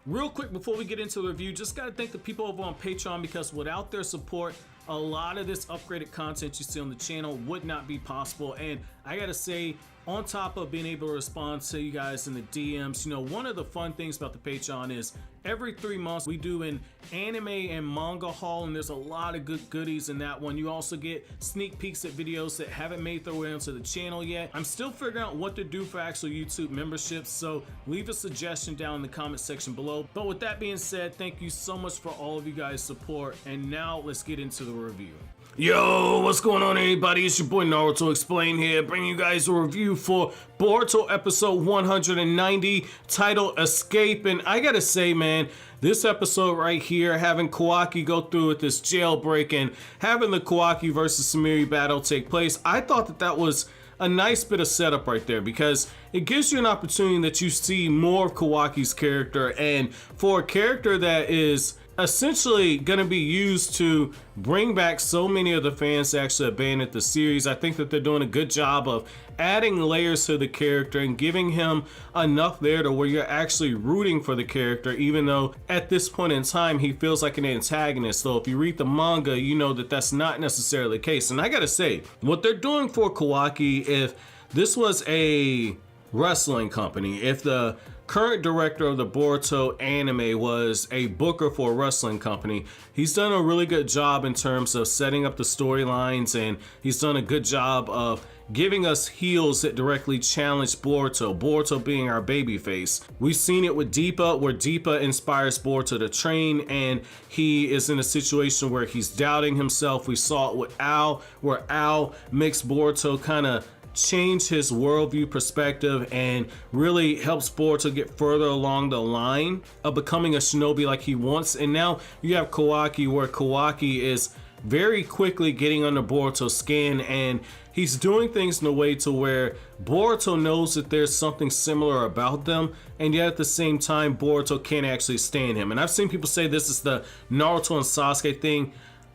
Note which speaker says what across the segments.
Speaker 1: Real quick before we get into the review, just gotta thank the people over on Patreon, because without their support, a lot of this upgraded content you see on the channel would not be possible. And I gotta say, on top of being able to respond to you guys in the DMs, you know, one of the fun things about the Patreon is every 3 months we do an anime and manga haul, and there's a lot of good goodies in that one. You also get sneak peeks at videos that haven't made their way onto the channel yet. I'm still figuring out what to do for actual YouTube memberships, so leave a suggestion down in the comment section below. But with that being said, thank you so much for all of you guys' support, and now let's get into the review. Yo, what's going on, everybody? It's your boy Naruto Explain here, bringing you guys a review for Boruto episode 190, titled Escape. And I gotta say, man, this episode right here, having Kawaki go through with this jailbreak and having the Kawaki versus Sumire battle take place, I thought that was a nice bit of setup right there, because it gives you an opportunity that you see more of Kawaki's character, and for a character that is essentially going to be used to bring back so many of the fans that actually abandoned the series. I think that they're doing a good job of adding layers to the character and giving him enough there to where you're actually rooting for the character, even though at this point in time he feels like an antagonist. So if you read the manga, you know that that's not necessarily the case. And I gotta say, what they're doing for Kawaki, if this was a wrestling company, if the current director of the Boruto anime was a booker for a wrestling company, he's done a really good job in terms of setting up the storylines, and he's done a good job of giving us heels that directly challenge Boruto being our babyface. We've seen it with Deepa, where Deepa inspires Boruto to train, and he is in a situation where he's doubting himself. We saw it with Ao, where Ao makes Boruto kind of change his worldview perspective and really helps Boruto get further along the line of becoming a shinobi like he wants. And now you have Kawaki, where Kawaki is very quickly getting under Boruto's skin, and he's doing things in a way to where Boruto knows that there's something similar about them, and yet at the same time Boruto can't actually stand him. And I've seen people say this is the Naruto and Sasuke thing.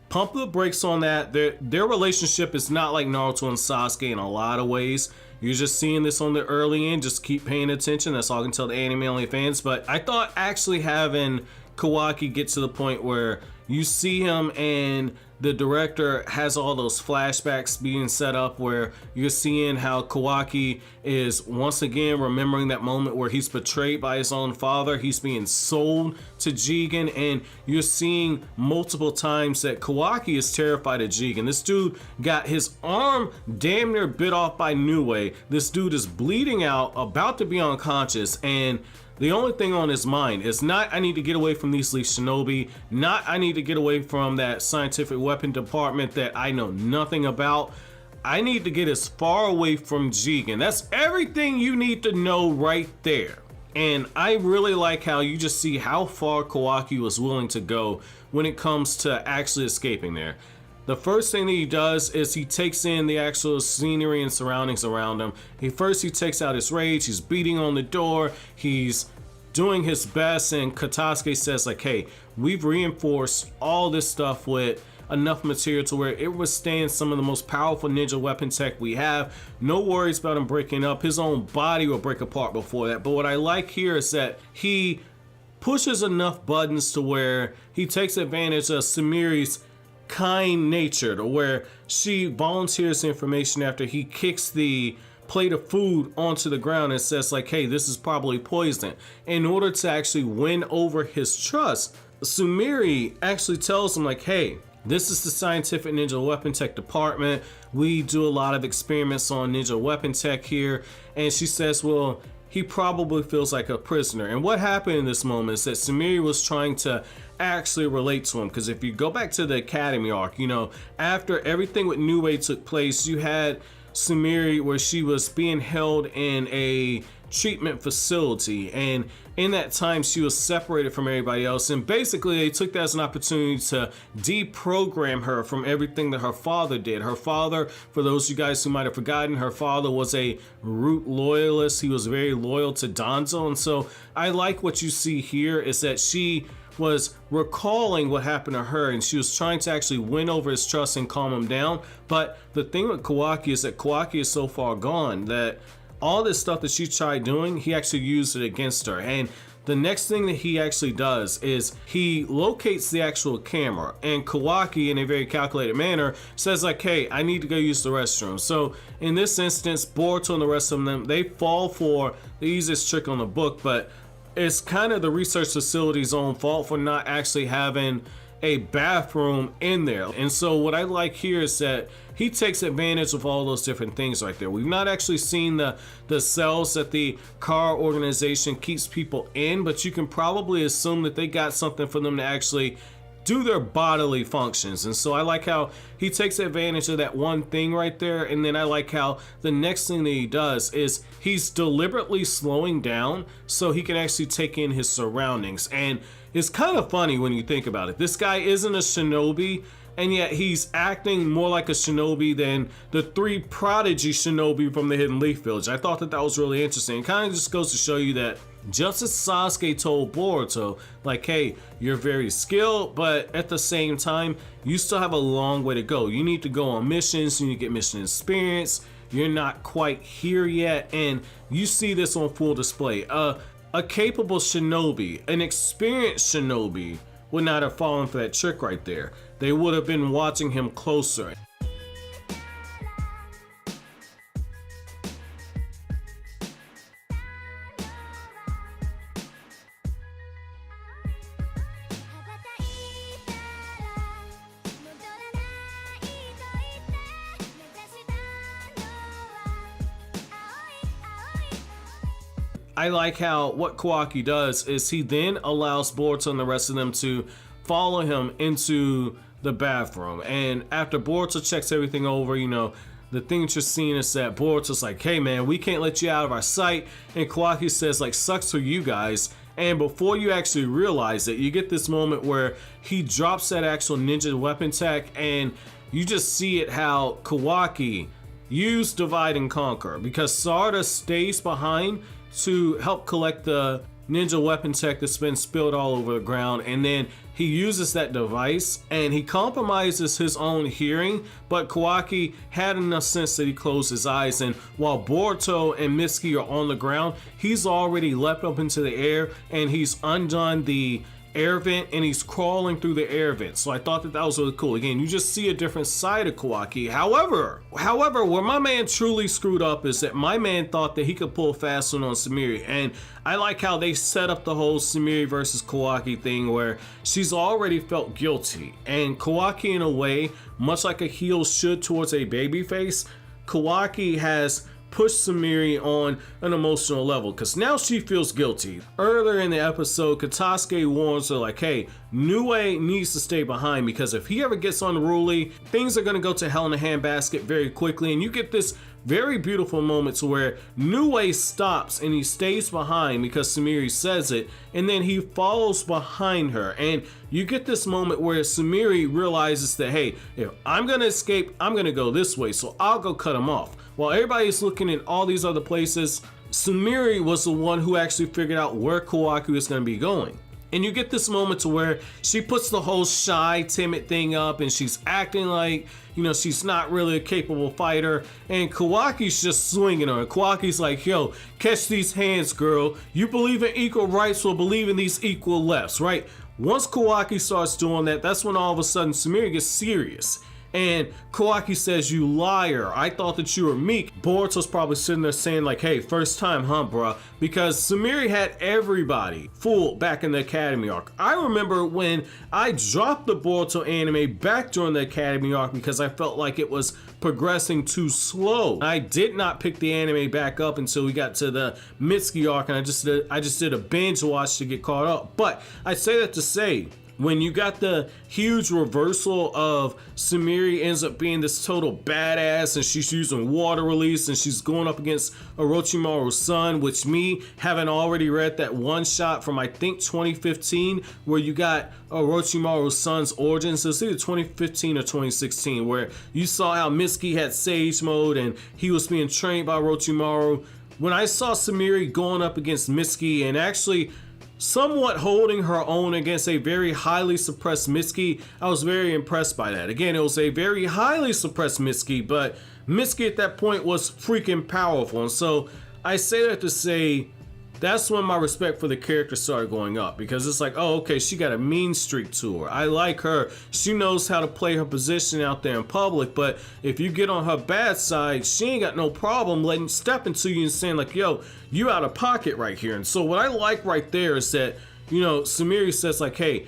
Speaker 1: Pump the brakes on that. Their relationship is not like Naruto and Sasuke in a lot of ways. You're just seeing this on the early end. Just keep paying attention. That's all I can tell the anime only fans. But I thought actually having Kawaki get to the point where you see him and the director has all those flashbacks being set up, where you're seeing how Kawaki is once again remembering that moment where he's betrayed by his own father. He's being sold to Jigen, and you're seeing multiple times that Kawaki is terrified of Jigen. This dude got his arm damn near bit off by Nue. This dude is bleeding out, about to be unconscious, and the only thing on his mind is not, I need to get away from these least shinobi, not, I need to get away from that scientific weapon department that I know nothing about. I need to get as far away from Jigen. That's everything you need to know right there. And I really like how you just see how far Kawaki was willing to go when it comes to actually escaping there. The first thing that he does is he takes in the actual scenery and surroundings around him. He takes out his rage, he's beating on the door, he's doing his best, and Katasuke says like, hey, we've reinforced all this stuff with enough material to where it withstands some of the most powerful ninja weapon tech we have. No worries about him breaking up. His own body will break apart before that. But what I like here is that he pushes enough buttons to where he takes advantage of Sumire's kind nature, to where she volunteers information after he kicks the plate of food onto the ground and says like, hey, this is probably poison. In order to actually win over his trust, Sumire actually tells him like, hey, this is the scientific ninja weapon tech department. We do a lot of experiments on ninja weapon tech here. And she says, well, he probably feels like a prisoner. And what happened in this moment is that Sumire was trying to actually relate to him, because if you go back to the academy arc, you know, after everything with Nue took place, you had Sumire where she was being held in a treatment facility, and in that time she was separated from everybody else, and basically they took that as an opportunity to deprogram her from everything that her father did. Her father, for those of you guys who might have forgotten, her father was a root loyalist. He was very loyal to Danzo, and so I like what you see here is that she was recalling what happened to her, and she was trying to actually win over his trust and calm him down. But the thing with Kawaki is that Kawaki is so far gone that all this stuff that she tried doing, he actually used it against her. And the next thing that he actually does is he locates the actual camera, and Kawaki, in a very calculated manner, says like, hey, I need to go use the restroom. So in this instance, Boruto and the rest of them, they fall for the easiest trick on the book, but it's kind of the research facility's own fault for not actually having a bathroom in there. And so what I like here is that he takes advantage of all those different things right there. We've not actually seen the cells that the Kara organization keeps people in, but you can probably assume that they got something for them to actually do their bodily functions. And so I like how he takes advantage of that one thing right there. And then I like how the next thing that he does is he's deliberately slowing down so he can actually take in his surroundings. And it's kind of funny when you think about it. This guy isn't a shinobi, and yet he's acting more like a shinobi than the 3 prodigy shinobi from the Hidden Leaf Village. I thought that was really interesting. It kind of just goes to show you that just as Sasuke told Boruto, like, hey, you're very skilled, but at the same time, you still have a long way to go. You need to go on missions, you need to get mission experience. You're not quite here yet, and you see this on full display. A capable shinobi, an experienced shinobi, would not have fallen for that trick right there. They would have been watching him closer. I like how what Kawaki does is he then allows Boruto and the rest of them to follow him into the bathroom. And after Boruto checks everything over, you know, the thing that you're seeing is that Boruto's like, hey man, we can't let you out of our sight. And Kawaki says like, sucks for you guys. And before you actually realize it, you get this moment where he drops that actual ninja weapon tech, and you just see it how Kawaki used divide and conquer, because Sarda stays behind to help collect the ninja weapon tech that's been spilled all over the ground, and then he uses that device and he compromises his own hearing, but Kawaki had enough sense that he closed his eyes, and while Boruto and Mitsuki are on the ground, he's already leapt up into the air and he's undone the air vent and he's crawling through the air vent. So I thought that was really cool. Again, you just see a different side of Kawaki. However, where my man truly screwed up is that my man thought that he could pull fast one on Sumire, and I like how they set up the whole Sumire versus Kawaki thing where she's already felt guilty, and Kawaki, in a way, much like a heel should towards a babyface, Kawaki has push Sumire on an emotional level because now she feels guilty. Earlier in the episode, Katasuke warns her like, hey, Nue needs to stay behind because if he ever gets unruly, things are going to go to hell in a handbasket very quickly. And you get this very beautiful moment to where Nue stops and he stays behind because Sumire says it, and then he follows behind her, and you get this moment where Sumire realizes that, hey, if I'm gonna escape, I'm gonna go this way, so I'll go cut him off. While everybody's looking in all these other places, Sumire was the one who actually figured out where Kawaki was gonna be going. And you get this moment to where she puts the whole shy, timid thing up, and she's acting like, you know, she's not really a capable fighter, and Kawaki's just swinging her. And Kawaki's like, yo, catch these hands, girl. You believe in equal rights, well, believe in these equal lefts, right? Once Kawaki starts doing that, that's when all of a sudden Sumire gets serious. And Kawaki says, you liar, I thought that you were meek. Boruto's probably sitting there saying like, hey, first time, huh, bruh? Because Sumire had everybody fooled back in the Academy arc. I remember when I dropped the Boruto anime back during the Academy arc because I felt like it was progressing too slow. I did not pick the anime back up until we got to the Mitsuki arc, and I just did a binge watch to get caught up. But I say that to say, when you got the huge reversal of Sumire ends up being this total badass and she's using water release and she's going up against Orochimaru's son, which me, having already read that one shot from I think 2015 where you got Orochimaru's son's origins, it's either 2015 or 2016, where you saw how Mitsuki had Sage Mode and he was being trained by Orochimaru. When I saw Sumire going up against Mitsuki and actually somewhat holding her own against a very highly suppressed Mitsuki, I was very impressed by that. Again, it was a very highly suppressed Mitsuki, but Mitsuki at that point was freaking powerful. And so I say that to say, that's when my respect for the character started going up, because it's like, oh, okay, she got a mean streak to her. I like her. She knows how to play her position out there in public, but if you get on her bad side, she ain't got no problem letting step into you and saying like, yo, you out of pocket right here. And so what I like right there is that, you know, Sumire says like, hey,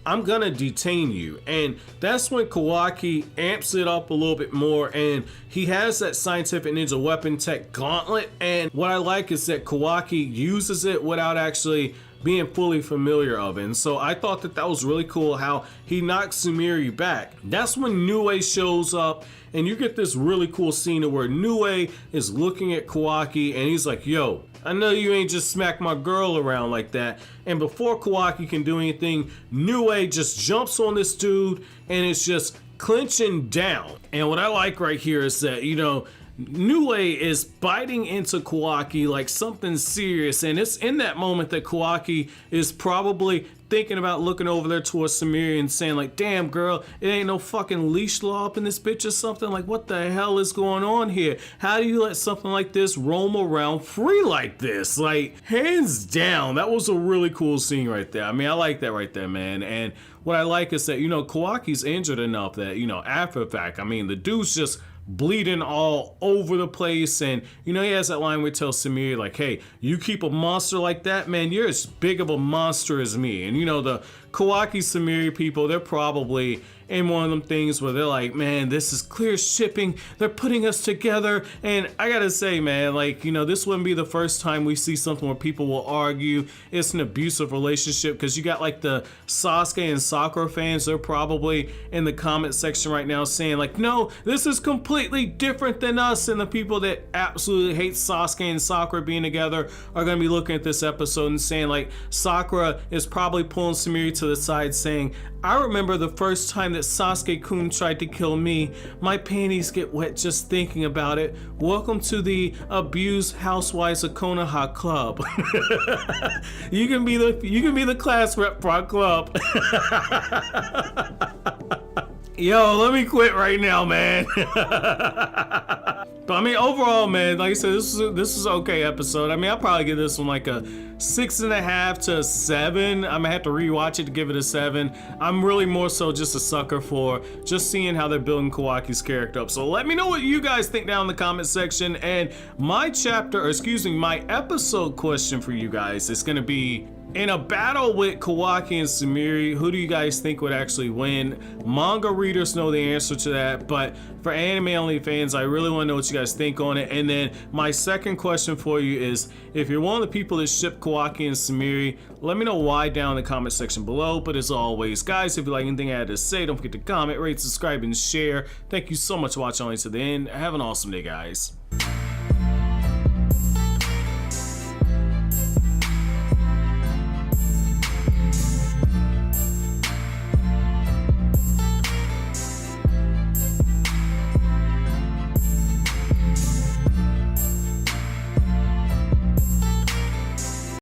Speaker 1: I'm gonna detain you. And that's when Kawaki amps it up a little bit more, and he has that scientific ninja weapon tech gauntlet. And what I like is that Kawaki uses it without actually being fully familiar of it. And so I thought that that was really cool how he knocks Sumire back. That's when Nue shows up, and you get this really cool scene where Nue is looking at Kawaki and he's like, yo, I know you ain't just smack my girl around like that. And before Kawaki can do anything, Nue just jumps on this dude and it's just clinching down. And what I like right here is that, you know, Nue is biting into Kawaki like something serious, and it's in that moment that Kawaki is probably thinking about looking over there towards Sumire and saying like, damn girl, it ain't no fucking leash law up in this bitch or something. Like, what the hell is going on here? How do you let something like this roam around free like this? Like, hands down, that was a really cool scene right there. I mean, I like that right there, man. And what I like is that, you know, Kawaki's injured enough that, you know, after the fact, I mean, the dude's just bleeding all over the place, and you know, he has that line where he tells Sumire like, hey, you keep a monster like that, man, you're as big of a monster as me. And you know, the Kawaki Sumire people, they're probably in one of them things where they're like, man, this is clear shipping, they're putting us together. And I gotta say, man, like, you know, this wouldn't be the first time we see something where people will argue it's an abusive relationship, because you got like the Sasuke and Sakura fans, they're probably in the comment section right now saying like, no, this is completely different than us. And the people that absolutely hate Sasuke and Sakura being together are gonna be looking at this episode and saying like, Sakura is probably pulling Sumire to the side saying, I remember the first time that Sasuke-kun tried to kill me. My panties get wet just thinking about it. Welcome to the abused housewives of Konoha club. You can be the class rep for our club. Yo, let me quit right now, man. But I mean, overall, man, like I said, this is an okay episode. I mean, I'll probably give this one like a 6.5 to a 7. I'm gonna have to rewatch it to give it a 7. I'm really more so just a sucker for just seeing how they're building Kawaki's character up. So let me know what you guys think down in the comment section. And my episode question for you guys is gonna be, in a battle with Kawaki and Sumire, who do you guys think would actually win? Manga readers know the answer to that, but for anime only fans, I really want to know what you guys think on it. And then my second question for you is, if you're one of the people that ship Kawaki and Sumire, let me know why down in the comment section below. But as always, guys, if you like anything I had to say, don't forget to comment, rate, subscribe, and share. Thank you so much for watching all the way to the end. Have an awesome day, guys.